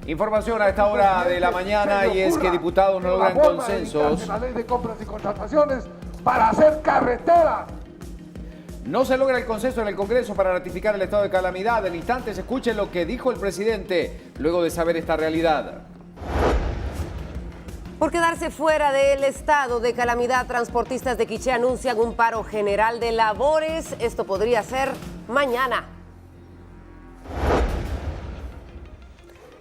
Información a esta hora de la mañana y es que diputados no logran consensos. La ley de compras y contrataciones para hacer carreteras. No se logra el consenso en el Congreso para ratificar el estado de calamidad. En instantes escuchen lo que dijo el presidente luego de saber esta realidad. Por quedarse fuera del estado de calamidad, transportistas de Quiché anuncian un paro general de labores. Esto podría ser mañana.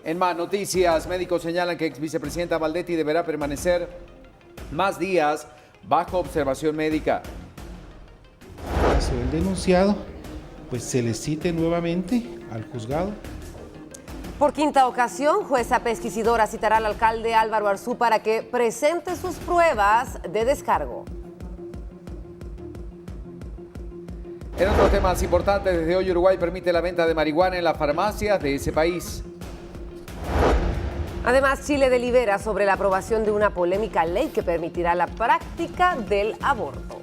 En más noticias, médicos señalan que ex vicepresidenta Valdetti deberá permanecer más días bajo observación médica. En caso del denunciado, pues se le cite nuevamente al juzgado. Por quinta ocasión, jueza pesquisidora citará al alcalde Álvaro Arzú para que presente sus pruebas de descargo. En otros temas importantes, desde hoy Uruguay permite la venta de marihuana en las farmacias de ese país. Además, Chile delibera sobre la aprobación de una polémica ley que permitirá la práctica del aborto.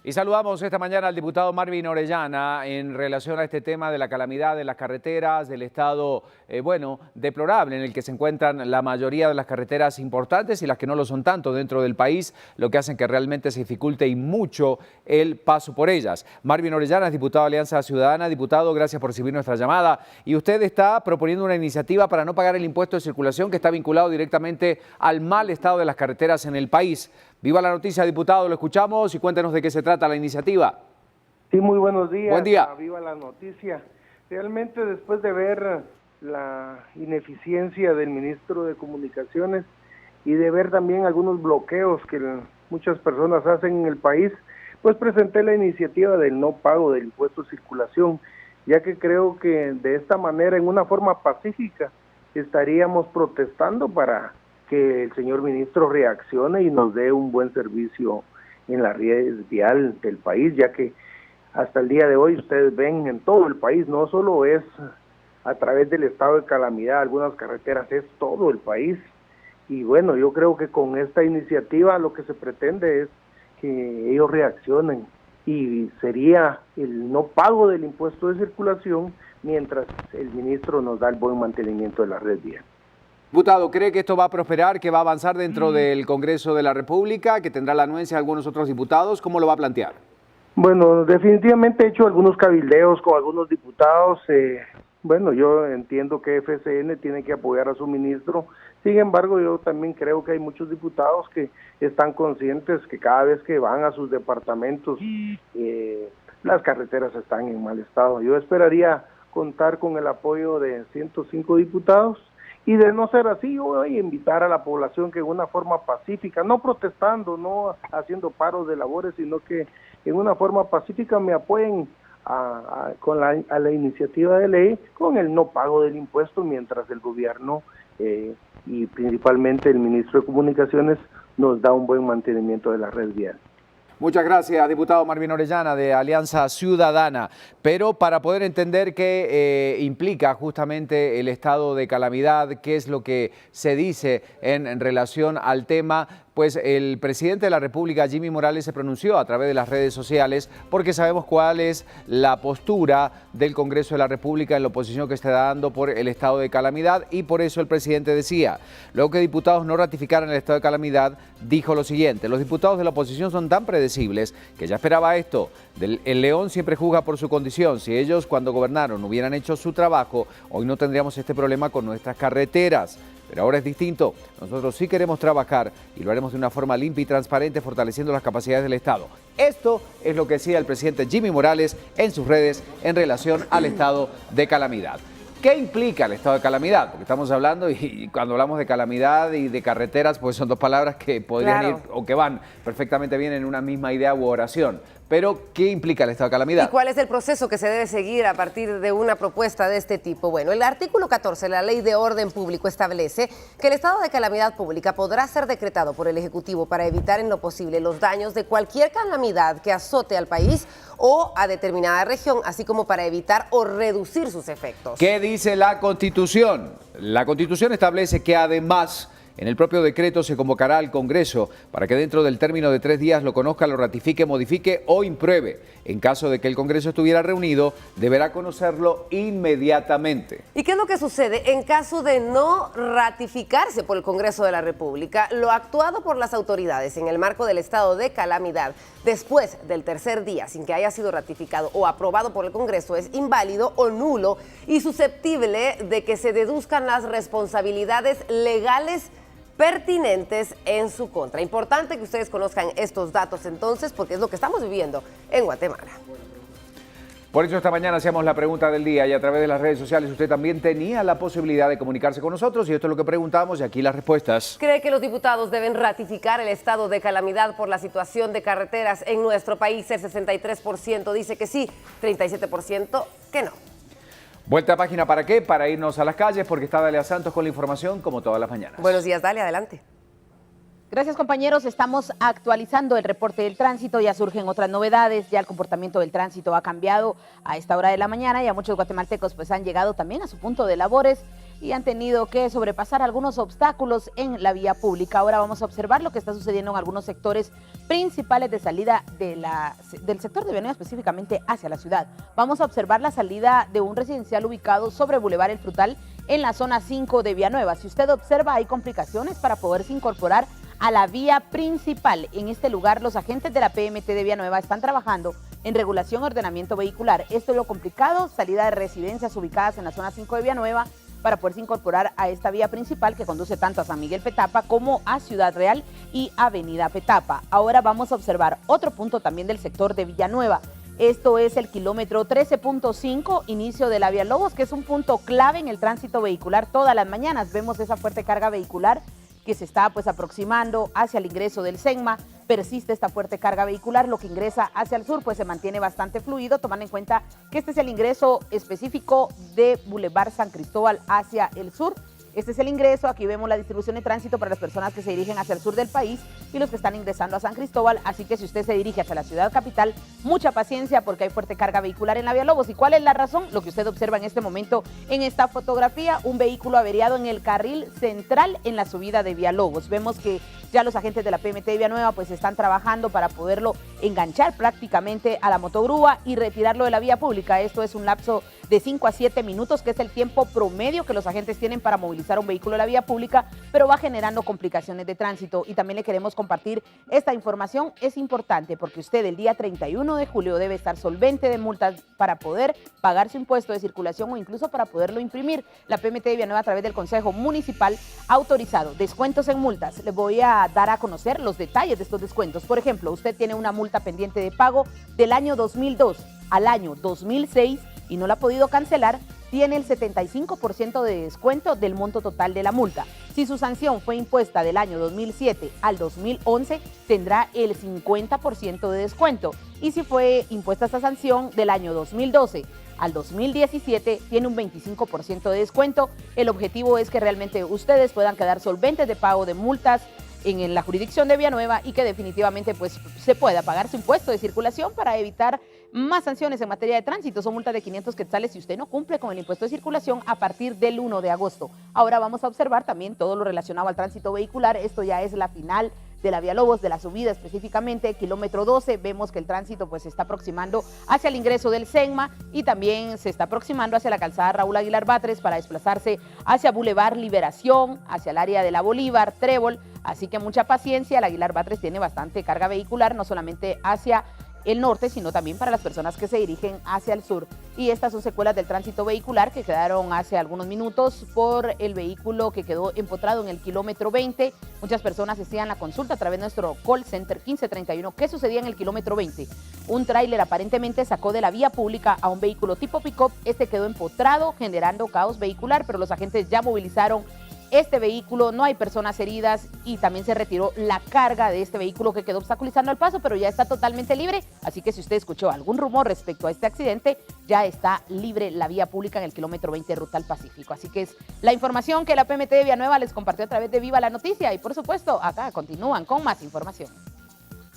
Y saludamos esta mañana al diputado Marvin Orellana en relación a este tema de la calamidad de las carreteras, del estado, deplorable en el que se encuentran la mayoría de las carreteras importantes y las que no lo son tanto dentro del país, lo que hacen que realmente se dificulte y mucho el paso por ellas. Marvin Orellana es diputado de Alianza Ciudadana. Diputado, gracias por recibir nuestra llamada. Y usted está proponiendo una iniciativa para no pagar el impuesto de circulación que está vinculado directamente al mal estado de las carreteras en el país. Viva la noticia, diputado, lo escuchamos y cuéntenos de qué se trata la iniciativa. Sí, muy buenos días. Buen día. Viva la noticia. Realmente después de ver la ineficiencia del ministro de Comunicaciones y de ver también algunos bloqueos que muchas personas hacen en el país, pues presenté la iniciativa del no pago del impuesto de circulación, ya que creo que de esta manera, en una forma pacífica, estaríamos protestando para que el señor ministro reaccione y nos dé un buen servicio en la red vial del país, ya que hasta el día de hoy ustedes ven en todo el país, no solo es a través del estado de calamidad, algunas carreteras, es todo el país. Y bueno, yo creo que con esta iniciativa lo que se pretende es que ellos reaccionen y sería el no pago del impuesto de circulación mientras el ministro nos da el buen mantenimiento de la red vial. Diputado, ¿cree que esto va a prosperar, que va a avanzar dentro del Congreso de la República, que tendrá la anuencia de algunos otros diputados? ¿Cómo lo va a plantear? Bueno, definitivamente he hecho algunos cabildeos con algunos diputados. Yo entiendo que FCN tiene que apoyar a su ministro. Sin embargo, yo también creo que hay muchos diputados que están conscientes que cada vez que van a sus departamentos, las carreteras están en mal estado. Yo esperaría contar con el apoyo de 105 diputados. Y de no ser así, yo voy a invitar a la población que en una forma pacífica, no protestando, no haciendo paros de labores, sino que en una forma pacífica me apoyen a la iniciativa de ley con el no pago del impuesto mientras el gobierno y principalmente el ministro de Comunicaciones nos da un buen mantenimiento de la red vial. Muchas gracias, diputado Marvin Orellana de Alianza Ciudadana. Pero para poder entender qué implica justamente el estado de calamidad, qué es lo que se dice en relación al tema, pues el presidente de la República, Jimmy Morales, se pronunció a través de las redes sociales porque sabemos cuál es la postura del Congreso de la República en la oposición que está dando por el estado de calamidad, y por eso el presidente decía, luego que diputados no ratificaran el estado de calamidad, dijo lo siguiente: los diputados de la oposición son tan predecibles que ya esperaba esto. El león siempre juzga por su condición. Si ellos cuando gobernaron hubieran hecho su trabajo, hoy no tendríamos este problema con nuestras carreteras. Pero ahora es distinto. Nosotros sí queremos trabajar y lo haremos de una forma limpia y transparente, fortaleciendo las capacidades del Estado. Esto es lo que decía el presidente Jimmy Morales en sus redes en relación al estado de calamidad. ¿Qué implica el estado de calamidad? Porque estamos hablando, y cuando hablamos de calamidad y de carreteras, pues son dos palabras que podrían ir o que van perfectamente bien en una misma idea u oración. Pero, ¿qué implica el estado de calamidad? ¿Y cuál es el proceso que se debe seguir a partir de una propuesta de este tipo? Bueno, el artículo 14 de la Ley de Orden Público establece que el estado de calamidad pública podrá ser decretado por el Ejecutivo para evitar en lo posible los daños de cualquier calamidad que azote al país o a determinada región, así como para evitar o reducir sus efectos. ¿Qué dice la Constitución? La Constitución establece que además En el propio decreto se convocará al Congreso para que dentro del término de 3 días lo conozca, lo ratifique, modifique o impruebe. En caso de que el Congreso estuviera reunido, deberá conocerlo inmediatamente. ¿Y qué es lo que sucede en caso de no ratificarse por el Congreso de la República lo actuado por las autoridades en el marco del estado de calamidad después del tercer día sin que haya sido ratificado o aprobado por el Congreso es inválido o nulo y susceptible de que se deduzcan las responsabilidades legales pertinentes en su contra? Importante que ustedes conozcan estos datos entonces, porque es lo que estamos viviendo en Guatemala. Por eso esta mañana hacíamos la pregunta del día y a través de las redes sociales usted también tenía la posibilidad de comunicarse con nosotros y esto es lo que preguntamos y aquí las respuestas. ¿Cree que los diputados deben ratificar el estado de calamidad por la situación de carreteras en nuestro país? El 63% dice que sí, 37% que no. Vuelta a página, ¿para qué? Para irnos a las calles porque está Dalia Santos con la información como todas las mañanas. Buenos días, Dalia, adelante. Gracias, compañeros. Estamos actualizando el reporte del tránsito. Ya surgen otras novedades. Ya el comportamiento del tránsito ha cambiado a esta hora de la mañana. Ya muchos guatemaltecos pues han llegado también a su punto de labores y han tenido que sobrepasar algunos obstáculos en la vía pública. Ahora vamos a observar lo que está sucediendo en algunos sectores principales de salida del sector de Villanueva, específicamente hacia la ciudad. Vamos a observar la salida de un residencial ubicado sobre Boulevard El Frutal en la zona 5 de Villanueva. Si usted observa, hay complicaciones para poderse incorporar a la vía principal. En este lugar, los agentes de la PMT de Villanueva están trabajando en regulación y ordenamiento vehicular. Esto es lo complicado, salida de residencias ubicadas en la zona 5 de Villanueva para poderse incorporar a esta vía principal que conduce tanto a San Miguel Petapa como a Ciudad Real y Avenida Petapa. Ahora vamos a observar otro punto también del sector de Villanueva. Esto es el kilómetro 13.5, inicio de la vía Lobos, que es un punto clave en el tránsito vehicular. Todas las mañanas vemos esa fuerte carga vehicular que se está pues aproximando hacia el ingreso del Senma. Persiste esta fuerte carga vehicular, lo que ingresa hacia el sur pues se mantiene bastante fluido, tomando en cuenta que este es el ingreso específico de Boulevard San Cristóbal hacia el sur. Este es el ingreso, aquí vemos la distribución de tránsito para las personas que se dirigen hacia el sur del país y los que están ingresando a San Cristóbal, así que si usted se dirige hacia la ciudad capital, mucha paciencia porque hay fuerte carga vehicular en la vía Lobos. ¿Y cuál es la razón? Lo que usted observa en este momento en esta fotografía, un vehículo averiado en el carril central en la subida de vía Lobos. Vemos que ya los agentes de la PMT de Villanueva pues están trabajando para poderlo enganchar prácticamente a la motogrúa y retirarlo de la vía pública. Esto es un lapso de 5 a 7 minutos, que es el tiempo promedio que los agentes tienen para movilizar un vehículo a la vía pública, pero va generando complicaciones de tránsito. Y también le queremos compartir esta información. Es importante porque usted el día 31 de julio debe estar solvente de multas para poder pagar su impuesto de circulación o incluso para poderlo imprimir. La PMT de Villanueva, a través del Consejo Municipal, ha autorizado descuentos en multas. Les voy a dar a conocer los detalles de estos descuentos. Por ejemplo, usted tiene una multa pendiente de pago del año 2002 al año 2006 y no la ha podido cancelar, tiene el 75% de descuento del monto total de la multa. Si su sanción fue impuesta del año 2007 al 2011, tendrá el 50% de descuento. Y si fue impuesta esta sanción del año 2012 al 2017, tiene un 25% de descuento. El objetivo es que realmente ustedes puedan quedar solventes de pago de multas en la jurisdicción de Villanueva y que definitivamente pues se pueda pagar su impuesto de circulación para evitar más sanciones en materia de tránsito. Son multas de 500 quetzales si usted no cumple con el impuesto de circulación a partir del 1 de agosto. Ahora vamos a observar también todo lo relacionado al tránsito vehicular. Esto ya es la final de la vía Lobos, de la subida específicamente, kilómetro 12, vemos que el tránsito pues se está aproximando hacia el ingreso del Senma y también se está aproximando hacia la calzada Raúl Aguilar Batres para desplazarse hacia Boulevard Liberación, hacia el área de la Bolívar, Trébol, así que mucha paciencia. El Aguilar Batres tiene bastante carga vehicular, no solamente hacia el norte, sino también para las personas que se dirigen hacia el sur. Y estas son secuelas del tránsito vehicular que quedaron hace algunos minutos por el vehículo que quedó empotrado en el kilómetro 20. Muchas personas hacían la consulta a través de nuestro call center 1531. ¿Qué sucedía en el kilómetro 20? Un tráiler aparentemente sacó de la vía pública a un vehículo tipo pick-up. Este quedó empotrado, generando caos vehicular, pero los agentes ya movilizaron este vehículo, no hay personas heridas y también se retiró la carga de este vehículo que quedó obstaculizando el paso, pero ya está totalmente libre, así que si usted escuchó algún rumor respecto a este accidente, ya está libre la vía pública en el kilómetro 20 Ruta al Pacífico. Así que es la información que la PMT de Villanueva les compartió a través de Viva la Noticia y por supuesto acá continúan con más información.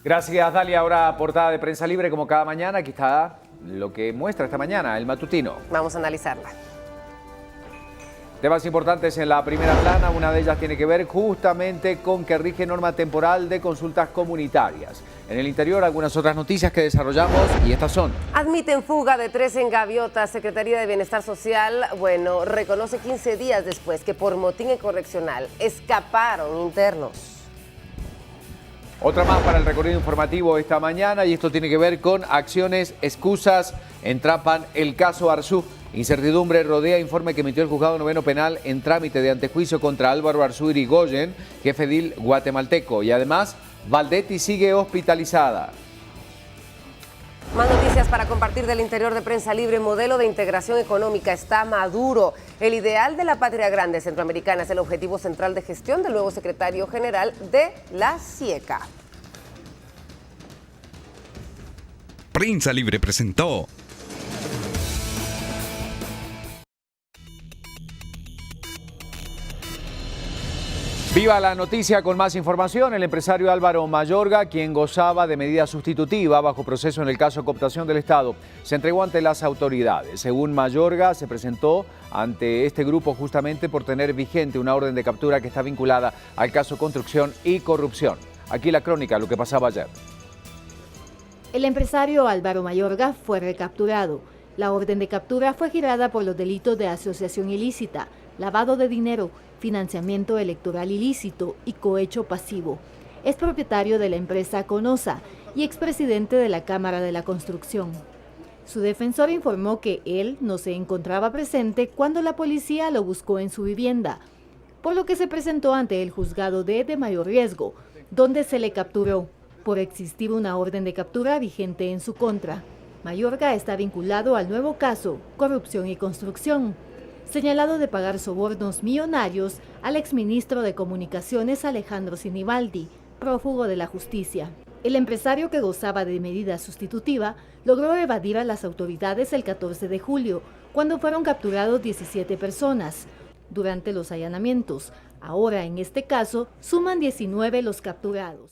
Gracias, Dalia. Ahora portada de Prensa Libre como cada mañana. Aquí está lo que muestra esta mañana el matutino. Vamos a analizarla. Temas importantes en la primera plana, una de ellas tiene que ver justamente con que rige norma temporal de consultas comunitarias. En el interior, algunas otras noticias que desarrollamos y estas son. Admiten fuga de 3 en Gaviota. Secretaría de Bienestar Social, reconoce 15 días después que por motín correccional escaparon internos. Otra más para el recorrido informativo esta mañana y esto tiene que ver con acciones, excusas, entrapan el caso Arzú. Incertidumbre rodea informe que emitió el Juzgado Noveno Penal en trámite de antejuicio contra Álvaro Arzú Irigoyen, jefe edil guatemalteco. Y además, Valdetti sigue hospitalizada. Más noticias para compartir del interior de Prensa Libre. Modelo de integración económica está maduro. El ideal de la patria grande centroamericana es el objetivo central de gestión del nuevo secretario general de la CIECA. Prensa Libre presentó. Viva la noticia con más información. El empresario Álvaro Mayorga, quien gozaba de medida sustitutiva bajo proceso en el caso cooptación del Estado, se entregó ante las autoridades. Según Mayorga, se presentó ante este grupo justamente por tener vigente una orden de captura que está vinculada al caso construcción y corrupción. Aquí la crónica, lo que pasaba ayer. El empresario Álvaro Mayorga fue recapturado. La orden de captura fue girada por los delitos de asociación ilícita, lavado de dinero, financiamiento electoral ilícito y cohecho pasivo. Es propietario de la empresa Conosa y expresidente de la Cámara de la Construcción. Su defensor informó que él no se encontraba presente cuando la policía lo buscó en su vivienda, por lo que se presentó ante el juzgado de mayor riesgo, donde se le capturó, por existir una orden de captura vigente en su contra. Mayorga está vinculado al nuevo caso, corrupción y construcción, señalado de pagar sobornos millonarios al exministro de Comunicaciones Alejandro Sinibaldi, prófugo de la justicia. El empresario, que gozaba de medida sustitutiva, logró evadir a las autoridades el 14 de julio, cuando fueron capturados 17 personas. Durante los allanamientos, ahora en este caso, suman 19 los capturados.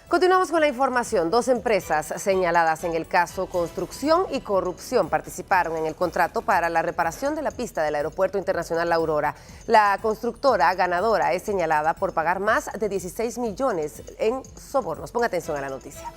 Continuamos con la información. 2 empresas señaladas en el caso Construcción y Corrupción participaron en el contrato para la reparación de la pista del Aeropuerto Internacional La Aurora. La constructora ganadora es señalada por pagar más de 16 millones en sobornos. Ponga atención a la noticia.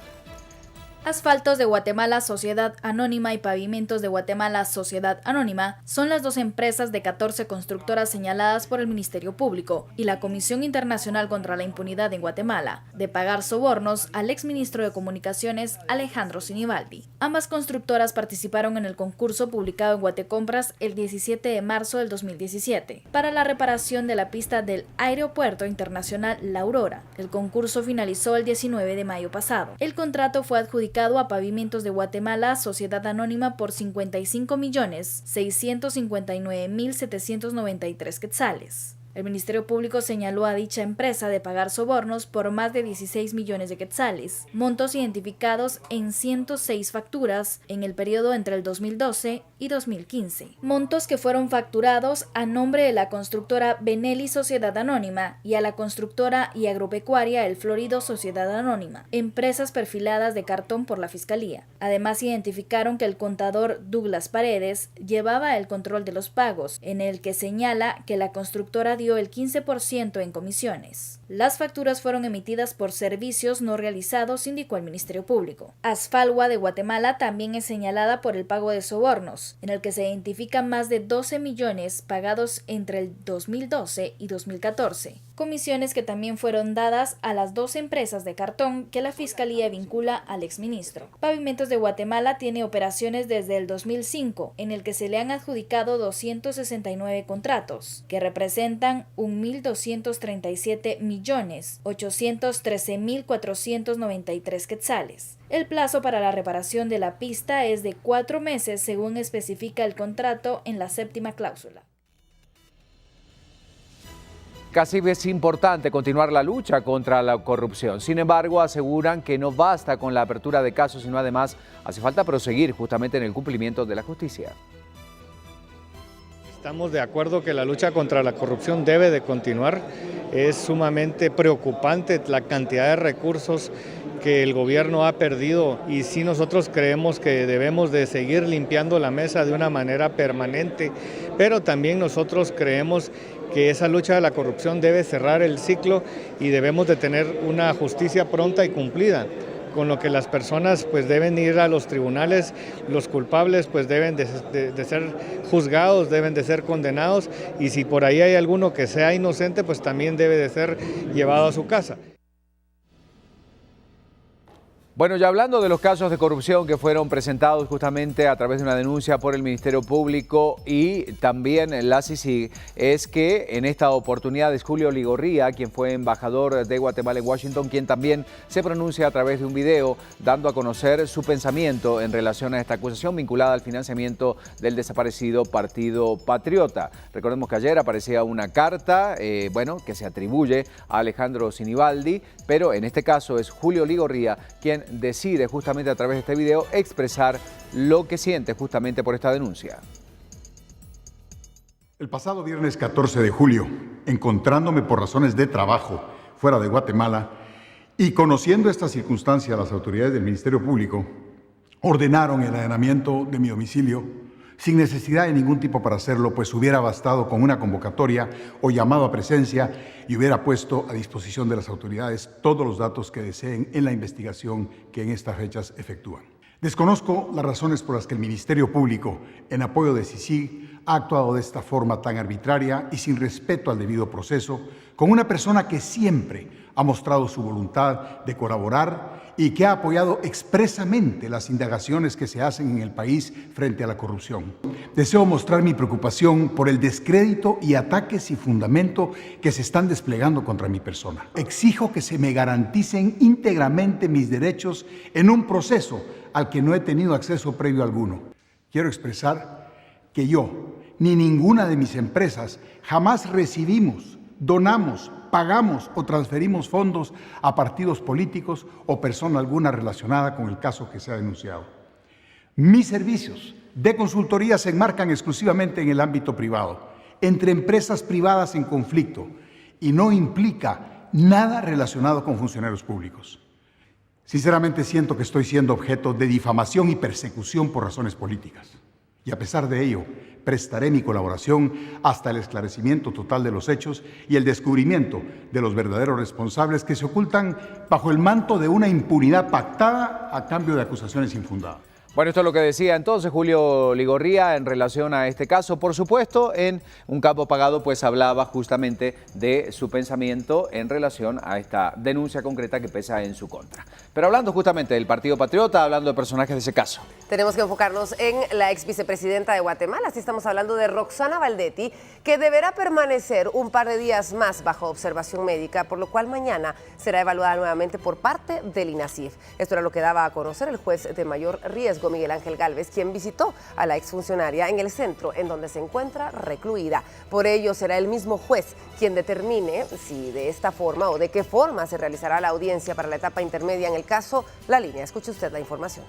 Asfaltos de Guatemala Sociedad Anónima y Pavimentos de Guatemala Sociedad Anónima son las 2 empresas de 14 constructoras señaladas por el Ministerio Público y la Comisión Internacional contra la Impunidad en Guatemala de pagar sobornos al exministro de Comunicaciones Alejandro Sinibaldi. Ambas constructoras participaron en el concurso publicado en Guatecompras el 17 de marzo del 2017 para la reparación de la pista del Aeropuerto Internacional La Aurora. El concurso finalizó el 19 de mayo pasado. El contrato fue adjudicado a Pavimentos de Guatemala Sociedad Anónima por 55.659.793 quetzales. El Ministerio Público señaló a dicha empresa de pagar sobornos por más de 16 millones de quetzales, montos identificados en 106 facturas en el periodo entre el 2012 y 2015. Montos que fueron facturados a nombre de la constructora Benelli Sociedad Anónima y a la constructora y agropecuaria El Florido Sociedad Anónima, empresas perfiladas de cartón por la Fiscalía. Además, identificaron que el contador Douglas Paredes llevaba el control de los pagos, en el que señala que la constructora dio el 15% en comisiones. Las facturas fueron emitidas por servicios no realizados, indicó el Ministerio Público. Asfalwa de Guatemala también es señalada por el pago de sobornos, en el que se identifican más de 12 millones pagados entre el 2012 y 2014. Comisiones que también fueron dadas a las 2 empresas de cartón que la Fiscalía vincula al exministro. Pavimentos de Guatemala tiene operaciones desde el 2005, en el que se le han adjudicado 269 contratos, que representan 1.237.813.493 quetzales. El plazo para la reparación de la pista es de 4 meses, según especifica el contrato en la 7ª cláusula. Casi es importante continuar la lucha contra la corrupción. Sin embargo, aseguran que no basta con la apertura de casos, sino además hace falta proseguir justamente en el cumplimiento de la justicia. Estamos de acuerdo que la lucha contra la corrupción debe de continuar. Es sumamente preocupante la cantidad de recursos que el gobierno ha perdido, y sí nosotros creemos que debemos de seguir limpiando la mesa de una manera permanente, pero también nosotros creemos que esa lucha de la corrupción debe cerrar el ciclo y debemos de tener una justicia pronta y cumplida, con lo que las personas pues deben ir a los tribunales, los culpables pues deben de ser juzgados, deben de ser condenados, y si por ahí hay alguno que sea inocente pues también debe de ser llevado a su casa. Bueno, ya hablando de los casos de corrupción que fueron presentados justamente a través de una denuncia por el Ministerio Público y también la CICIG, es que en esta oportunidad es Julio Ligorría, quien fue embajador de Guatemala en Washington, quien también se pronuncia a través de un video dando a conocer su pensamiento en relación a esta acusación vinculada al financiamiento del desaparecido Partido Patriota. Recordemos que ayer aparecía una carta, que se atribuye a Alejandro Sinibaldi, pero en este caso es Julio Ligorría quien decide justamente a través de este video expresar lo que siente justamente por esta denuncia. El pasado viernes 14 de julio, encontrándome por razones de trabajo fuera de Guatemala y conociendo esta circunstancia, las autoridades del Ministerio Público ordenaron el allanamiento de mi domicilio sin necesidad de ningún tipo para hacerlo, pues hubiera bastado con una convocatoria o llamado a presencia y hubiera puesto a disposición de las autoridades todos los datos que deseen en la investigación que en estas fechas efectúan. Desconozco las razones por las que el Ministerio Público, en apoyo de CICIG, ha actuado de esta forma tan arbitraria y sin respeto al debido proceso, con una persona que siempre ha mostrado su voluntad de colaborar y que ha apoyado expresamente las indagaciones que se hacen en el país frente a la corrupción. Deseo mostrar mi preocupación por el descrédito y ataques sin fundamento que se están desplegando contra mi persona. Exijo que se me garanticen íntegramente mis derechos en un proceso al que no he tenido acceso previo alguno. Quiero expresar que yo, ni ninguna de mis empresas, jamás recibimos, donamos, pagamos o transferimos fondos a partidos políticos o persona alguna relacionada con el caso que se ha denunciado. Mis servicios de consultoría se enmarcan exclusivamente en el ámbito privado, entre empresas privadas en conflicto, y no implica nada relacionado con funcionarios públicos. Sinceramente siento que estoy siendo objeto de difamación y persecución por razones políticas. Y a pesar de ello, prestaré mi colaboración hasta el esclarecimiento total de los hechos y el descubrimiento de los verdaderos responsables que se ocultan bajo el manto de una impunidad pactada a cambio de acusaciones infundadas. Bueno, esto es lo que decía entonces Julio Ligorría en relación a este caso. Por supuesto, en Un Campo Pagado pues hablaba justamente de su pensamiento en relación a esta denuncia concreta que pesa en su contra. Pero hablando justamente del Partido Patriota, hablando de personajes de ese caso. Tenemos que enfocarnos en la ex vicepresidenta de Guatemala. Así estamos hablando de Roxana Baldetti, que deberá permanecer un par de días más bajo observación médica, por lo cual mañana será evaluada nuevamente por parte del INASIF. Esto era lo que daba a conocer el juez de mayor riesgo, Miguel Ángel Gálvez, quien visitó a la exfuncionaria en el centro en donde se encuentra recluida. Por ello, será el mismo juez quien determine si de esta forma o de qué forma se realizará la audiencia para la etapa intermedia en el caso La Línea. Escuche usted la información.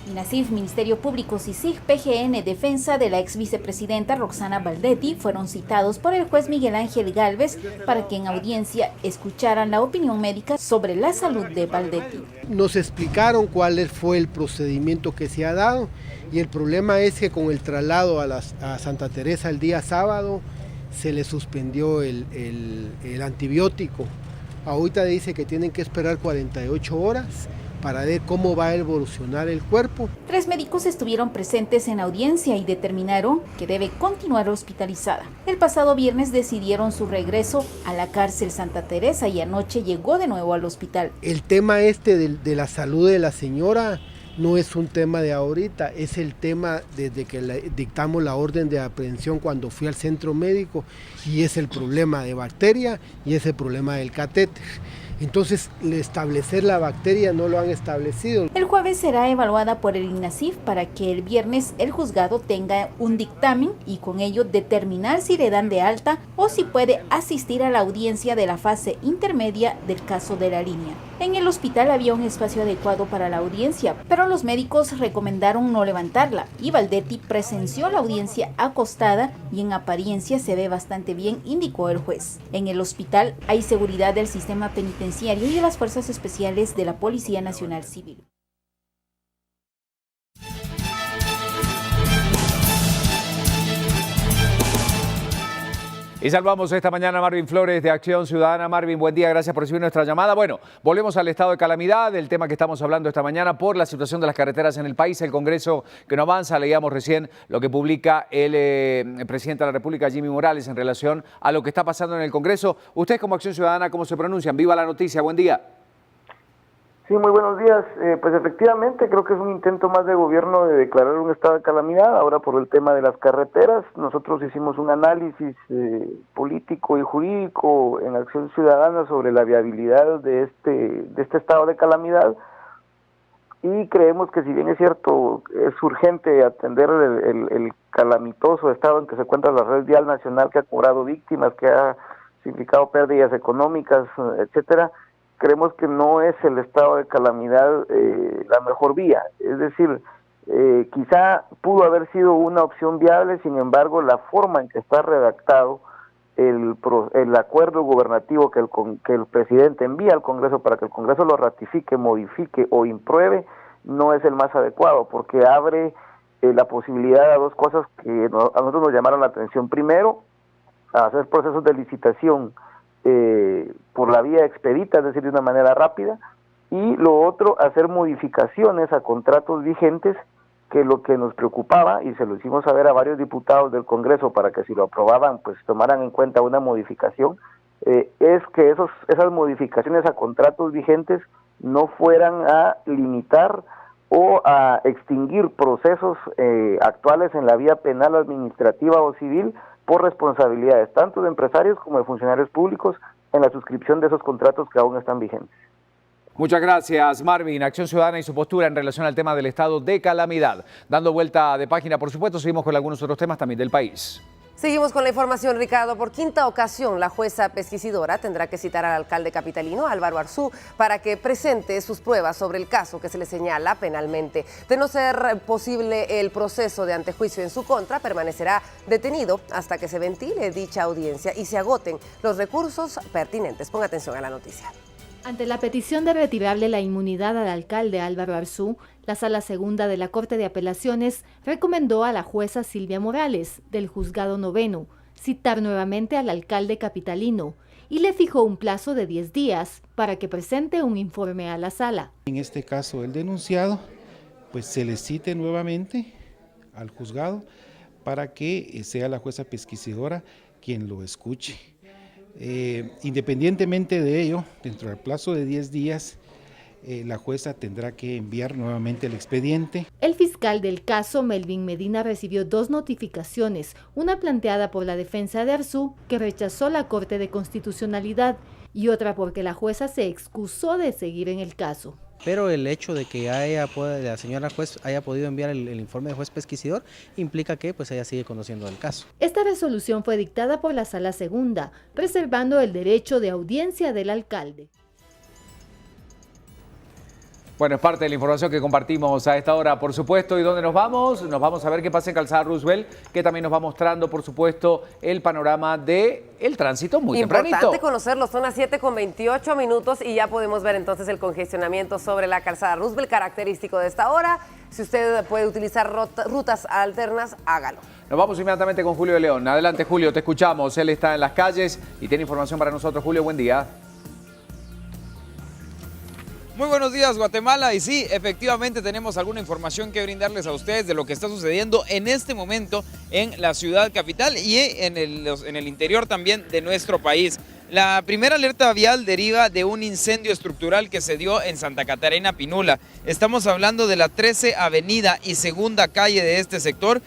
INASIF, Ministerio Público, CICIG, PGN, defensa de la ex vicepresidenta Roxana Baldetti fueron citados por el juez Miguel Ángel Gálvez para que en audiencia escucharan la opinión médica sobre la salud de Baldetti. Nos explicaron cuál fue el procedimiento que se ha dado y el problema es que con el traslado a Santa Teresa el día sábado se le suspendió el antibiótico. Ahorita dice que tienen que esperar 48 horas para ver cómo va a evolucionar el cuerpo. 3 médicos estuvieron presentes en audiencia y determinaron que debe continuar hospitalizada. El pasado viernes decidieron su regreso a la cárcel Santa Teresa y anoche llegó de nuevo al hospital. El tema de la salud de la señora no es un tema de ahorita, es el tema desde que dictamos la orden de aprehensión cuando fui al centro médico, y es el problema de bacteria y es el problema del catéter. Entonces, establecer la bacteria no lo han establecido. El jueves será evaluada por el INASIF para que el viernes el juzgado tenga un dictamen y con ello determinar si le dan de alta o si puede asistir a la audiencia de la fase intermedia del caso de La Línea. En el hospital había un espacio adecuado para la audiencia, pero los médicos recomendaron no levantarla y Valdetti presenció la audiencia acostada y en apariencia se ve bastante bien, indicó el juez. En el hospital hay seguridad del sistema penitenciario y de las fuerzas especiales de la Policía Nacional Civil. Y salvamos esta mañana a Marvin Flores de Acción Ciudadana. Marvin, buen día, gracias por recibir nuestra llamada. Bueno, volvemos al estado de calamidad, el tema que estamos hablando esta mañana por la situación de las carreteras en el país, el Congreso que no avanza. Leíamos recién lo que publica el presidente de la República, Jimmy Morales, en relación a lo que está pasando en el Congreso. Ustedes como Acción Ciudadana, ¿cómo se pronuncian? Viva la noticia, buen día. Sí, muy buenos días. Pues efectivamente creo que es un intento más de gobierno de declarar un estado de calamidad, ahora por el tema de las carreteras. Nosotros hicimos un análisis político y jurídico en Acción Ciudadana sobre la viabilidad de este estado de calamidad y creemos que si bien es cierto, es urgente atender el calamitoso estado en que se encuentra la red vial nacional que ha cobrado víctimas, que ha significado pérdidas económicas, etcétera. Creemos que no es el estado de calamidad la mejor vía, es decir, quizá pudo haber sido una opción viable, sin embargo la forma en que está redactado el acuerdo gubernativo que el presidente envía al Congreso para que el Congreso lo ratifique, modifique o impruebe, no es el más adecuado, porque abre la posibilidad a dos cosas que a nosotros nos llamaron la atención. Primero, a hacer procesos de licitación por la vía expedita, es decir, de una manera rápida, y lo otro, hacer modificaciones a contratos vigentes, que lo que nos preocupaba, y se lo hicimos saber a varios diputados del Congreso para que si lo aprobaban, pues tomaran en cuenta una modificación, es que esas modificaciones a contratos vigentes no fueran a limitar o a extinguir procesos actuales en la vía penal, administrativa o civil, por responsabilidades tanto de empresarios como de funcionarios públicos en la suscripción de esos contratos que aún están vigentes. Muchas gracias, Marvin. Acción Ciudadana y su postura en relación al tema del estado de calamidad. Dando vuelta de página, por supuesto, seguimos con algunos otros temas también del país. Seguimos con la información, Ricardo. Por quinta ocasión, la jueza pesquisidora tendrá que citar al alcalde capitalino, Álvaro Arzú, para que presente sus pruebas sobre el caso que se le señala penalmente. De no ser posible el proceso de antejuicio en su contra, permanecerá detenido hasta que se ventile dicha audiencia y se agoten los recursos pertinentes. Ponga atención a la noticia. Ante la petición de retirarle la inmunidad al alcalde Álvaro Arzú, la Sala Segunda de la Corte de Apelaciones recomendó a la jueza Silvia Morales, del Juzgado Noveno, citar nuevamente al alcalde capitalino y le fijó un plazo de 10 días para que presente un informe a la sala. En este caso, el denunciado, pues se le cite nuevamente al juzgado para que sea la jueza pesquisidora quien lo escuche. Independientemente de ello, dentro del plazo de 10 días, la jueza tendrá que enviar nuevamente el expediente. El fiscal del caso, Melvin Medina, recibió 2 notificaciones, una planteada por la defensa de Arzú, que rechazó la Corte de Constitucionalidad, y otra porque la jueza se excusó de seguir en el caso. Pero el hecho de que la señora juez haya podido enviar el informe de juez pesquisidor implica que pues ella sigue conociendo el caso. Esta resolución fue dictada por la Sala Segunda, preservando el derecho de audiencia del alcalde. Bueno, es parte de la información que compartimos a esta hora, por supuesto. ¿Y dónde nos vamos? Nos vamos a ver qué pasa en Calzada Roosevelt, que también nos va mostrando, por supuesto, el panorama del tránsito muy tempranito. Importante conocerlo, son las 7:28 y ya podemos ver entonces el congestionamiento sobre la Calzada Roosevelt, característico de esta hora. Si usted puede utilizar rutas alternas, hágalo. Nos vamos inmediatamente con Julio de León. Adelante, Julio, te escuchamos. Él está en las calles y tiene información para nosotros. Julio, buen día. Muy buenos días, Guatemala, y sí, efectivamente tenemos alguna información que brindarles a ustedes de lo que está sucediendo en este momento en la ciudad capital y en el interior también de nuestro país. La primera alerta vial deriva de un incendio estructural que se dio en Santa Catarina Pinula. Estamos hablando de la 13 Avenida y Segunda Calle de este sector,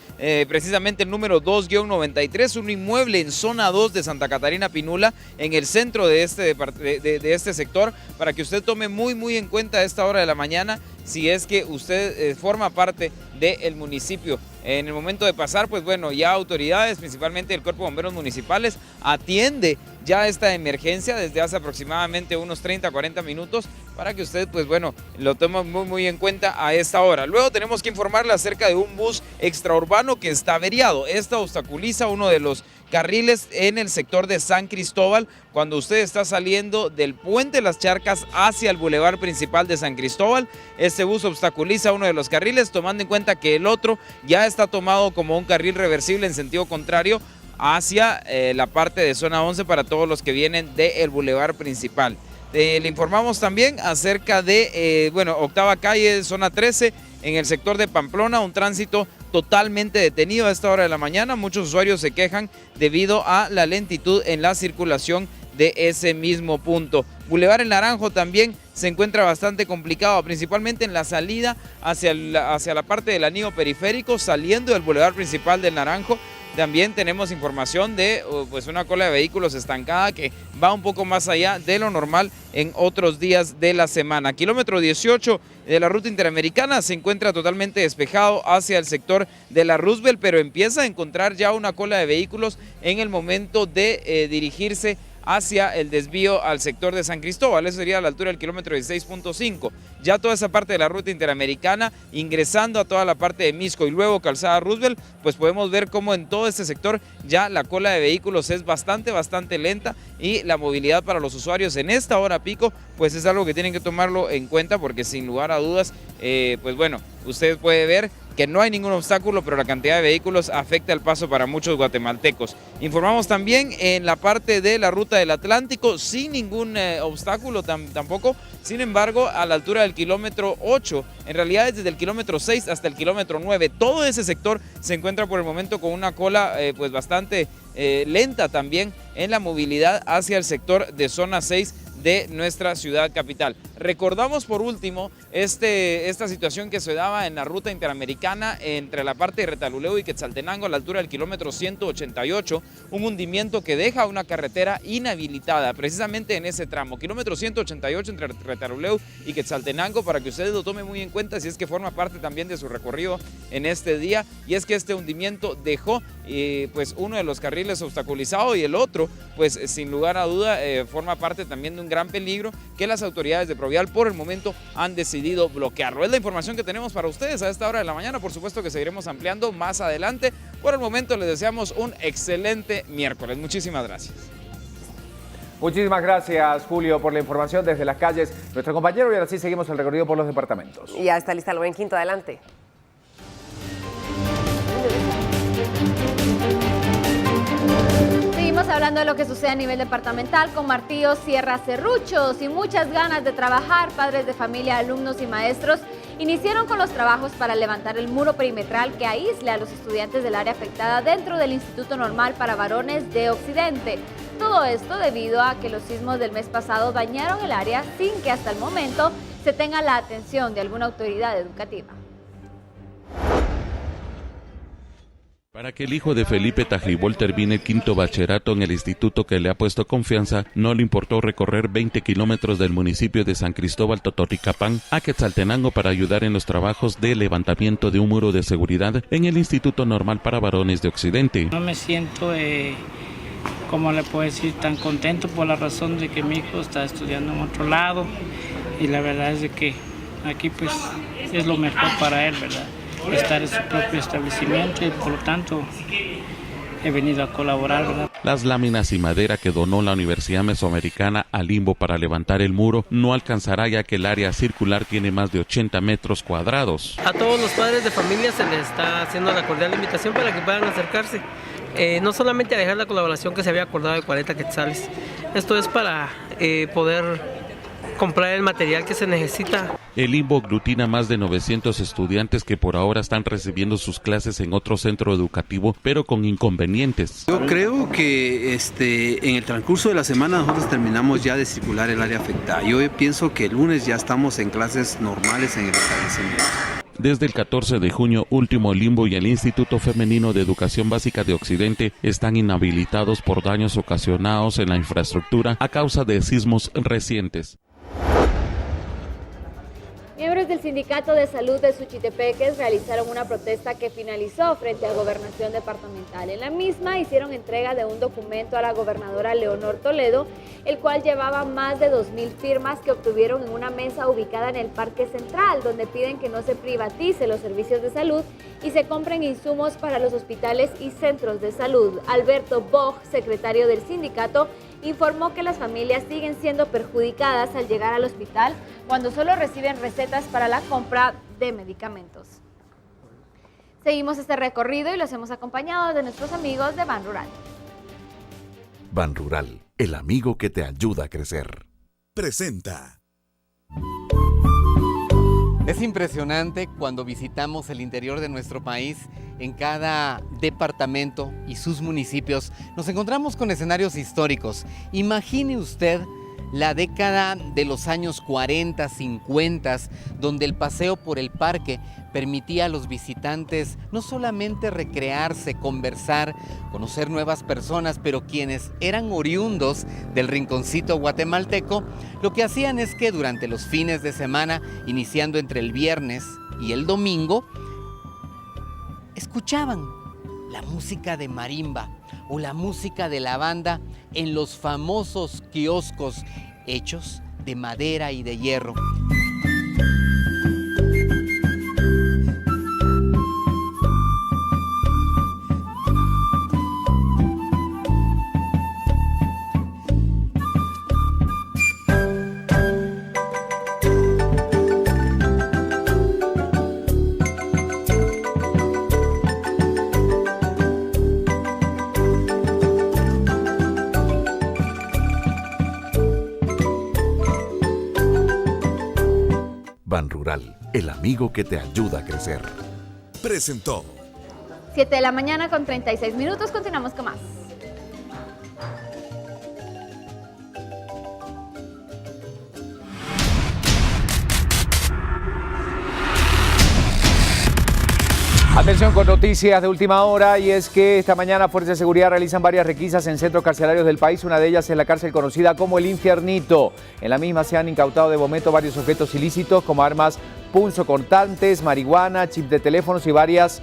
precisamente el número 2-93, un inmueble en zona 2 de Santa Catarina Pinula, en el centro de este sector, para que usted tome muy en cuenta a esta hora de la mañana si es que usted forma parte del municipio. En el momento de pasar, pues bueno, ya autoridades, principalmente el Cuerpo de Bomberos Municipales, atiende ya esta emergencia desde hace aproximadamente unos 30 a 40 minutos para que usted, pues bueno, lo tome muy en cuenta a esta hora. Luego tenemos que informarle acerca de un bus extraurbano que está averiado. Esta obstaculiza uno de los carriles en el sector de San Cristóbal cuando usted está saliendo del Puente Las Charcas hacia el bulevar principal de San Cristóbal. Este bus obstaculiza uno de los carriles, tomando en cuenta que el otro ya está tomado como un carril reversible en sentido contrario hacia la parte de zona 11 para todos los que vienen del bulevar principal. Le informamos también acerca de, octava calle, zona 13, en el sector de Pamplona, un tránsito totalmente detenido a esta hora de la mañana. Muchos usuarios se quejan debido a la lentitud en la circulación de ese mismo punto. Boulevard El Naranjo también se encuentra bastante complicado, principalmente en la salida hacia la parte del anillo periférico, saliendo del Boulevard principal del Naranjo. También tenemos información de una cola de vehículos estancada que va un poco más allá de lo normal en otros días de la semana. Kilómetro 18 de la ruta interamericana se encuentra totalmente despejado hacia el sector de la Roosevelt, pero empieza a encontrar ya una cola de vehículos en el momento de dirigirse hacia el desvío al sector de San Cristóbal. Eso sería a la altura del kilómetro 16.5. Ya toda esa parte de la ruta interamericana, ingresando a toda la parte de Misco y luego calzada Roosevelt, pues podemos ver cómo en todo este sector ya la cola de vehículos es bastante lenta y la movilidad para los usuarios en esta hora pico pues es algo que tienen que tomarlo en cuenta, porque sin lugar a dudas, usted puede ver que no hay ningún obstáculo, pero la cantidad de vehículos afecta el paso para muchos guatemaltecos. Informamos también en la parte de la ruta del Atlántico, sin ningún obstáculo tampoco. Sin embargo, a la altura del kilómetro 8, en realidad es desde el kilómetro 6 hasta el kilómetro 9, todo ese sector se encuentra por el momento con una cola bastante lenta también en la movilidad hacia el sector de zona 6 de nuestra ciudad capital. Recordamos por último esta situación que se daba en la ruta interamericana entre la parte de Retaluleu y Quetzaltenango a la altura del kilómetro 188, un hundimiento que deja una carretera inhabilitada precisamente en ese tramo, kilómetro 188 entre Retaluleu y Quetzaltenango, para que ustedes lo tomen muy en cuenta si es que forma parte también de su recorrido en este día, y es que este hundimiento dejó uno de los carriles obstaculizado y el otro pues sin lugar a duda forma parte también de un gran peligro que las autoridades de Provial por el momento han decidido bloquearlo. Es la información que tenemos para ustedes a esta hora de la mañana. Por supuesto que seguiremos ampliando más adelante. Por el momento les deseamos un excelente miércoles. Muchísimas gracias. Muchísimas gracias, Julio, por la información desde las calles. Nuestro compañero, y ahora sí seguimos el recorrido por los departamentos. Y ya está lista Lorén Quinto, adelante. Seguimos hablando de lo que sucede a nivel departamental con martillos, sierras, serruchos y muchas ganas de trabajar. Padres de familia, alumnos y maestros iniciaron con los trabajos para levantar el muro perimetral que aísle a los estudiantes del área afectada dentro del Instituto Normal para Varones de Occidente. Todo esto debido a que los sismos del mes pasado dañaron el área sin que hasta el momento se tenga la atención de alguna autoridad educativa. Para que el hijo de Felipe Tajribol termine el quinto bachillerato en el instituto que le ha puesto confianza, no le importó recorrer 20 kilómetros del municipio de San Cristóbal Totonicapán a Quetzaltenango para ayudar en los trabajos de levantamiento de un muro de seguridad en el Instituto Normal para Varones de Occidente. No me siento, como le puedo decir, tan contento por la razón de que mi hijo está estudiando en otro lado, y la verdad es de que aquí pues es lo mejor para él, ¿verdad? Estar en su propio establecimiento, y por lo tanto he venido a colaborar, ¿verdad? Las láminas y madera que donó la Universidad Mesoamericana al Limbo para levantar el muro no alcanzará, ya que el área circular tiene más de 80 metros cuadrados. A todos los padres de familia se les está haciendo la cordial invitación para que puedan acercarse, no solamente a dejar la colaboración que se había acordado de 40 quetzales. Esto es para poder comprar el material que se necesita. El Limbo aglutina más de 900 estudiantes que por ahora están recibiendo sus clases en otro centro educativo, pero con inconvenientes. Yo creo que en el transcurso de la semana nosotros terminamos ya de circular el área afectada. Yo pienso que el lunes ya estamos en clases normales en el establecimiento. Desde el 14 de junio último, el Limbo y el Instituto Femenino de Educación Básica de Occidente están inhabilitados por daños ocasionados en la infraestructura a causa de sismos recientes. Miembros del Sindicato de Salud de Suchitepeques realizaron una protesta que finalizó frente a Gobernación Departamental. En la misma hicieron entrega de un documento a la gobernadora Leonor Toledo, el cual llevaba más de 2,000 firmas que obtuvieron en una mesa ubicada en el Parque Central, donde piden que no se privatice los servicios de salud y se compren insumos para los hospitales y centros de salud. Alberto Boj, secretario del sindicato, informó que las familias siguen siendo perjudicadas al llegar al hospital cuando solo reciben recetas para la compra de medicamentos. Seguimos este recorrido y los hemos acompañado de nuestros amigos de Ban Rural. Ban Rural, el amigo que te ayuda a crecer. Presenta. Es impresionante cuando visitamos el interior de nuestro país. En cada departamento y sus municipios nos encontramos con escenarios históricos. Imagine usted la década de los años 40, 50, donde el paseo por el parque permitía a los visitantes no solamente recrearse, conversar, conocer nuevas personas, pero quienes eran oriundos del rinconcito guatemalteco, lo que hacían es que durante los fines de semana, iniciando entre el viernes y el domingo, escuchaban la música de marimba o la música de la banda en los famosos kioscos hechos de madera y de hierro. Ban Rural, el amigo que te ayuda a crecer. Presentó. 7 de la mañana con 36 minutos, continuamos con más. Atención con noticias de última hora, y es que esta mañana Fuerzas de Seguridad realizan varias requisas en centros carcelarios del país. Una de ellas es la cárcel conocida como El Infiernito. En la misma se han incautado de momento varios objetos ilícitos como armas punzocortantes, marihuana, chip de teléfonos y varias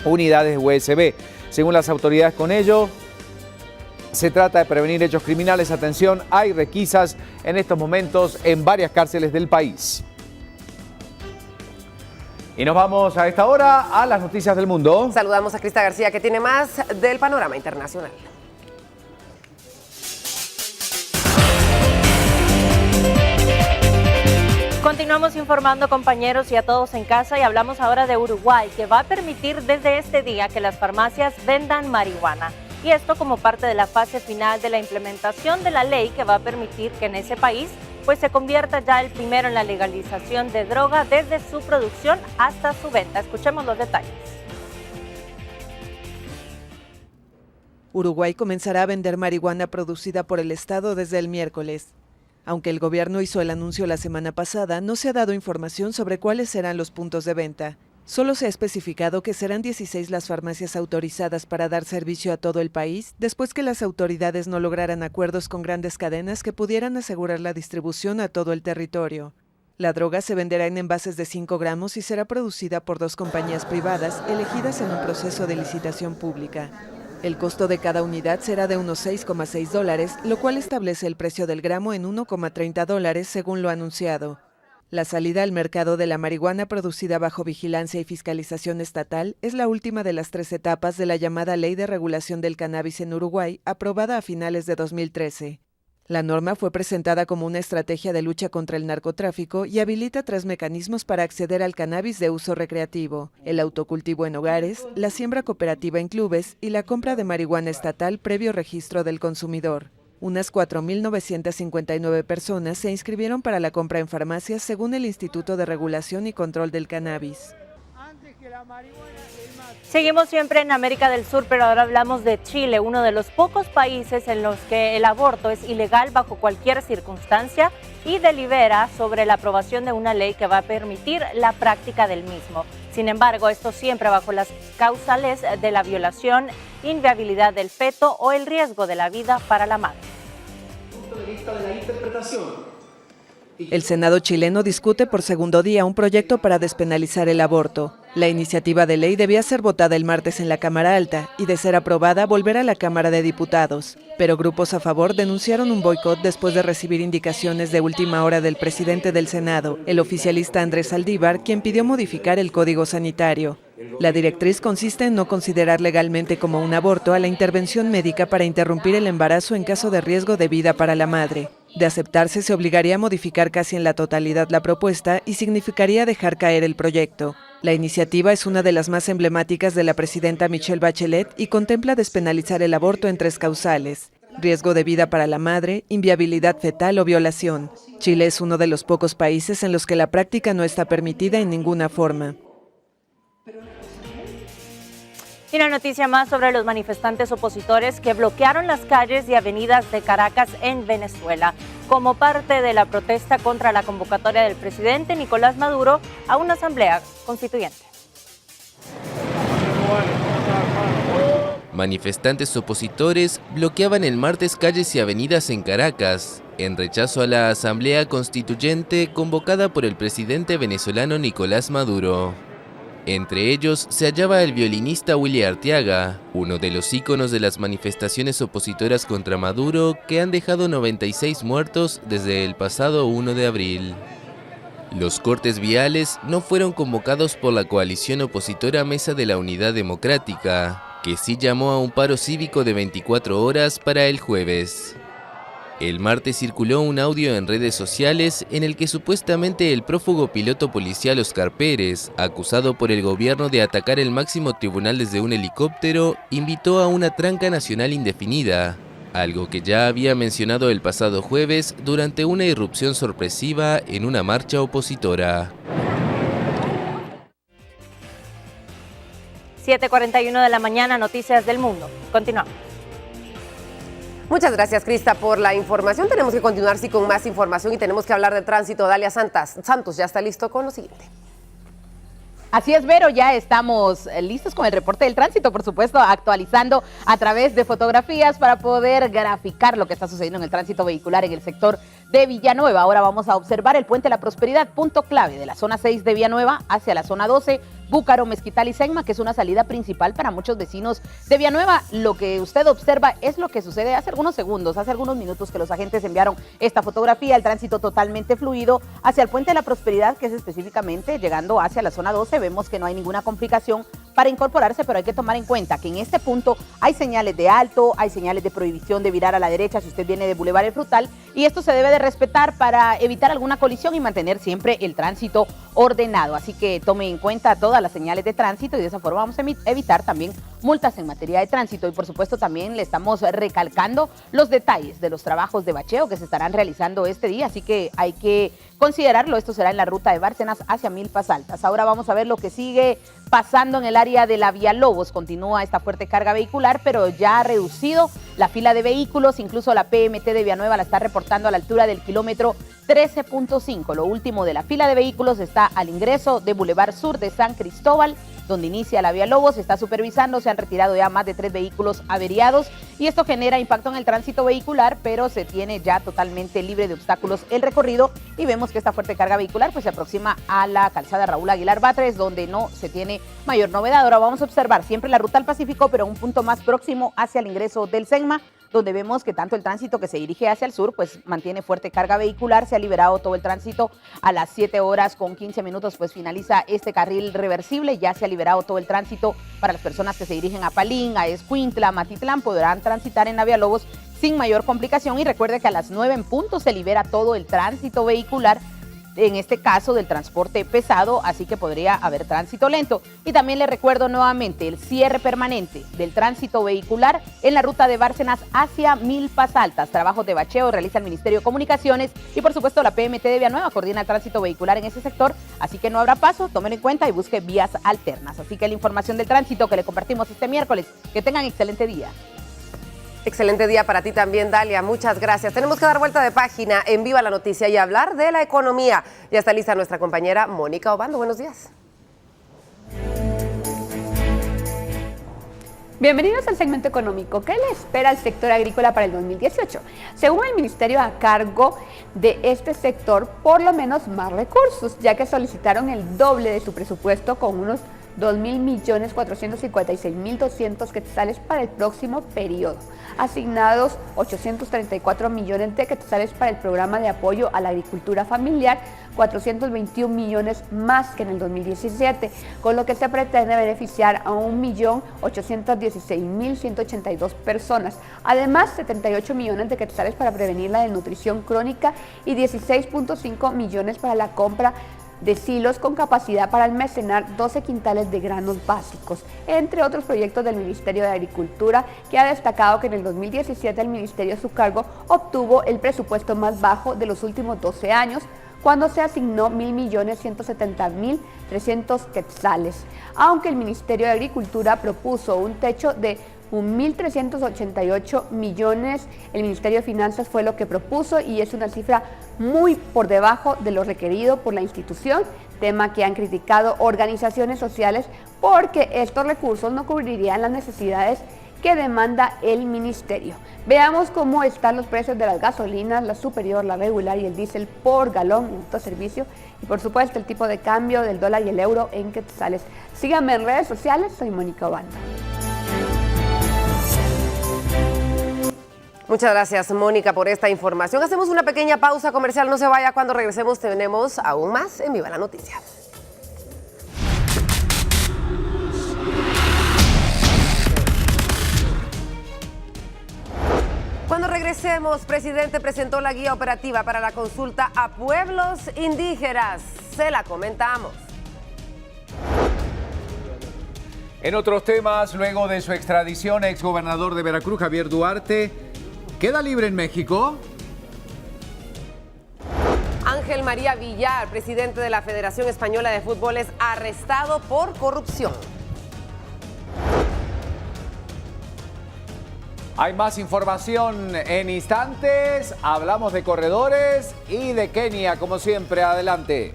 unidades USB. Según las autoridades, con ello se trata de prevenir hechos criminales. Atención, hay requisas en estos momentos en varias cárceles del país. Y nos vamos a esta hora a las noticias del mundo. Saludamos a Crista García, que tiene más del panorama internacional. Continuamos informando, compañeros, y a todos en casa, y hablamos ahora de Uruguay, que va a permitir desde este día que las farmacias vendan marihuana. Y esto como parte de la fase final de la implementación de la ley que va a permitir que en ese país pues se convierta ya el primero en la legalización de droga desde su producción hasta su venta. Escuchemos los detalles. Uruguay comenzará a vender marihuana producida por el Estado desde el miércoles. Aunque el gobierno hizo el anuncio la semana pasada, no se ha dado información sobre cuáles serán los puntos de venta. Solo se ha especificado que serán 16 las farmacias autorizadas para dar servicio a todo el país, después que las autoridades no lograran acuerdos con grandes cadenas que pudieran asegurar la distribución a todo el territorio. La droga se venderá en envases de 5 gramos y será producida por 2 compañías privadas elegidas en un proceso de licitación pública. El costo de cada unidad será de unos $6,6, lo cual establece el precio del gramo en $1,30 según lo anunciado. La salida al mercado de la marihuana producida bajo vigilancia y fiscalización estatal es la última de las 3 etapas de la llamada Ley de Regulación del Cannabis en Uruguay, aprobada a finales de 2013. La norma fue presentada como una estrategia de lucha contra el narcotráfico y habilita 3 mecanismos para acceder al cannabis de uso recreativo: el autocultivo en hogares, la siembra cooperativa en clubes y la compra de marihuana estatal previo registro del consumidor. Unas 4.959 personas se inscribieron para la compra en farmacias, según el Instituto de Regulación y Control del Cannabis. Seguimos siempre en América del Sur, pero ahora hablamos de Chile, uno de los pocos países en los que el aborto es ilegal bajo cualquier circunstancia, y delibera sobre la aprobación de una ley que va a permitir la práctica del mismo. Sin embargo, esto siempre bajo las causales de la violación, inviabilidad del feto o el riesgo de la vida para la madre. Punto de vista de la interpretación. El Senado chileno discute por segundo día un proyecto para despenalizar el aborto. La iniciativa de ley debía ser votada el martes en la Cámara Alta y, de ser aprobada, volver a la Cámara de Diputados. Pero grupos a favor denunciaron un boicot después de recibir indicaciones de última hora del presidente del Senado, el oficialista Andrés Saldívar, quien pidió modificar el Código Sanitario. La directriz consiste en no considerar legalmente como un aborto a la intervención médica para interrumpir el embarazo en caso de riesgo de vida para la madre. De aceptarse, se obligaría a modificar casi en la totalidad la propuesta y significaría dejar caer el proyecto. La iniciativa es una de las más emblemáticas de la presidenta Michelle Bachelet y contempla despenalizar el aborto en 3 causales: riesgo de vida para la madre, inviabilidad fetal o violación. Chile es uno de los pocos países en los que la práctica no está permitida en ninguna forma. Y una noticia más sobre los manifestantes opositores que bloquearon las calles y avenidas de Caracas en Venezuela como parte de la protesta contra la convocatoria del presidente Nicolás Maduro a una asamblea constituyente. Manifestantes opositores bloqueaban el martes calles y avenidas en Caracas en rechazo a la asamblea constituyente convocada por el presidente venezolano Nicolás Maduro. Entre ellos se hallaba el violinista Willy Arteaga, uno de los íconos de las manifestaciones opositoras contra Maduro que han dejado 96 muertos desde el pasado 1 de abril. Los cortes viales no fueron convocados por la coalición opositora Mesa de la Unidad Democrática, que sí llamó a un paro cívico de 24 horas para el jueves. El martes circuló un audio en redes sociales en el que supuestamente el prófugo piloto policial Oscar Pérez, acusado por el gobierno de atacar el máximo tribunal desde un helicóptero, invitó a una tranca nacional indefinida, algo que ya había mencionado el pasado jueves durante una irrupción sorpresiva en una marcha opositora. 7:41 de la mañana, Noticias del Mundo. Continuamos. Muchas gracias, Crista, por la información. Tenemos que continuar con más información y tenemos que hablar de tránsito. Dalia Santos ya está listo con lo siguiente. Así es, Vero, ya estamos listos con el reporte del tránsito, por supuesto, actualizando a través de fotografías para poder graficar lo que está sucediendo en el tránsito vehicular en el sector de Villanueva. Ahora vamos a observar el Puente La Prosperidad, punto clave de la zona 6 de Villanueva hacia la zona 12, Búcaro, Mezquital y Segma, que es una salida principal para muchos vecinos de Villanueva. Lo que usted observa es lo que sucede hace algunos segundos, hace algunos minutos que los agentes enviaron esta fotografía, el tránsito totalmente fluido hacia el Puente de la Prosperidad, que es específicamente llegando hacia la zona 12. Vemos que no hay ninguna complicación para incorporarse, pero hay que tomar en cuenta que en este punto hay señales de alto, hay señales de prohibición de virar a la derecha si usted viene de Boulevard El Frutal, y esto se debe de respetar para evitar alguna colisión y mantener siempre el tránsito ordenado. Así que tome en cuenta todas las señales de tránsito y de esa forma vamos a evitar también multas en materia de tránsito. Y por supuesto también le estamos recalcando los detalles de los trabajos de bacheo que se estarán realizando este día, así que hay que considerarlo. Esto será en la ruta de Bárcenas hacia Milpas Altas. Ahora vamos a ver lo que sigue pasando en el área de la Vía Lobos. Continúa esta fuerte carga vehicular, pero ya ha reducido la fila de vehículos. Incluso la PMT de Villanueva la está reportando a la altura del kilómetro 13.5. Lo último de la fila de vehículos está al ingreso de Boulevard Sur de San Cristóbal, donde inicia la Vía Lobos. Se está supervisando, se han retirado ya más de 3 vehículos averiados y esto genera impacto en el tránsito vehicular, pero se tiene ya totalmente libre de obstáculos el recorrido y vemos que esta fuerte carga vehicular pues se aproxima a la calzada Raúl Aguilar Batres, donde no se tiene mayor novedad. Ahora vamos a observar siempre la ruta al Pacífico, pero un punto más próximo hacia el ingreso del Segma, donde vemos que tanto el tránsito que se dirige hacia el sur pues mantiene fuerte carga vehicular. Se ha liberado todo el tránsito a las 7:15, pues finaliza este carril reversible. Ya se ha liberado todo el tránsito para las personas que se dirigen a Palín, a Escuintla, a Matitlán, podrán transitar en la Vía Lobos sin mayor complicación. Y recuerde que a las 9 en punto se libera todo el tránsito vehicular, en este caso del transporte pesado, así que podría haber tránsito lento. Y también le recuerdo nuevamente el cierre permanente del tránsito vehicular en la ruta de Bárcenas hacia Milpas Altas. Trabajos de bacheo realiza el Ministerio de Comunicaciones y por supuesto la PMT de Villanueva coordina el tránsito vehicular en ese sector, así que no habrá paso, tómenlo en cuenta y busque vías alternas. Así que la información del tránsito que le compartimos este miércoles. Que tengan excelente día. Excelente día para ti también, Dalia. Muchas gracias. Tenemos que dar vuelta de página en Viva la Noticia y hablar de la economía. Ya está lista nuestra compañera Mónica Obando. Buenos días. Bienvenidos al segmento económico. ¿Qué le espera al sector agrícola para el 2018? Según el ministerio a cargo de este sector, por lo menos más recursos, ya que solicitaron el doble de su presupuesto con unos 2.456.200 quetzales para el próximo periodo, asignados 834 millones de quetzales para el programa de apoyo a la agricultura familiar, 421 millones más que en el 2017, con lo que se pretende beneficiar a 1.816.182 personas. Además, 78 millones de quetzales para prevenir la desnutrición crónica y 16.5 millones para la compra de silos con capacidad para almacenar 12 quintales de granos básicos, entre otros proyectos del Ministerio de Agricultura, que ha destacado que en el 2017 el Ministerio a su cargo obtuvo el presupuesto más bajo de los últimos 12 años, cuando se asignó 1.170.300 quetzales, aunque el Ministerio de Agricultura propuso un techo de 1.388 millones, el Ministerio de Finanzas fue lo que propuso y es una cifra muy por debajo de lo requerido por la institución, tema que han criticado organizaciones sociales porque estos recursos no cubrirían las necesidades que demanda el ministerio. Veamos cómo están los precios de las gasolinas, la superior, la regular y el diésel por galón en autoservicio y por supuesto el tipo de cambio del dólar y el euro en quetzales. Síganme en redes sociales, soy Mónica Obando. Muchas gracias, Mónica, por esta información. Hacemos una pequeña pausa comercial, no se vaya, cuando regresemos tenemos aún más en Viva la Noticia. Cuando regresemos, presidente presentó la guía operativa para la consulta a pueblos indígenas. Se la comentamos. En otros temas, luego de su extradición, exgobernador de Veracruz, Javier Duarte, ¿queda libre en México? Ángel María Villar, presidente de la Federación Española de Fútbol, es arrestado por corrupción. Hay más información en instantes. Hablamos de corredores y de Kenia, como siempre. Adelante.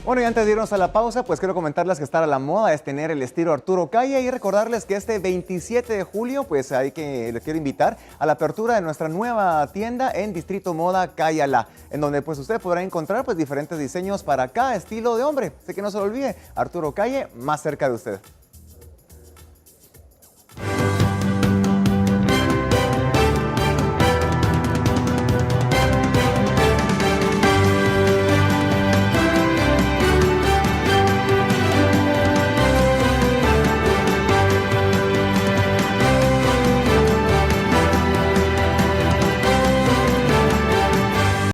Bueno, y antes de irnos a la pausa, pues quiero comentarles que estar a la moda es tener el estilo Arturo Calle y recordarles que este 27 de julio, pues les quiero invitar a la apertura de nuestra nueva tienda en Distrito Moda Cayala, en donde pues usted podrá encontrar pues diferentes diseños para cada estilo de hombre. Así que no se lo olvide, Arturo Calle, más cerca de usted.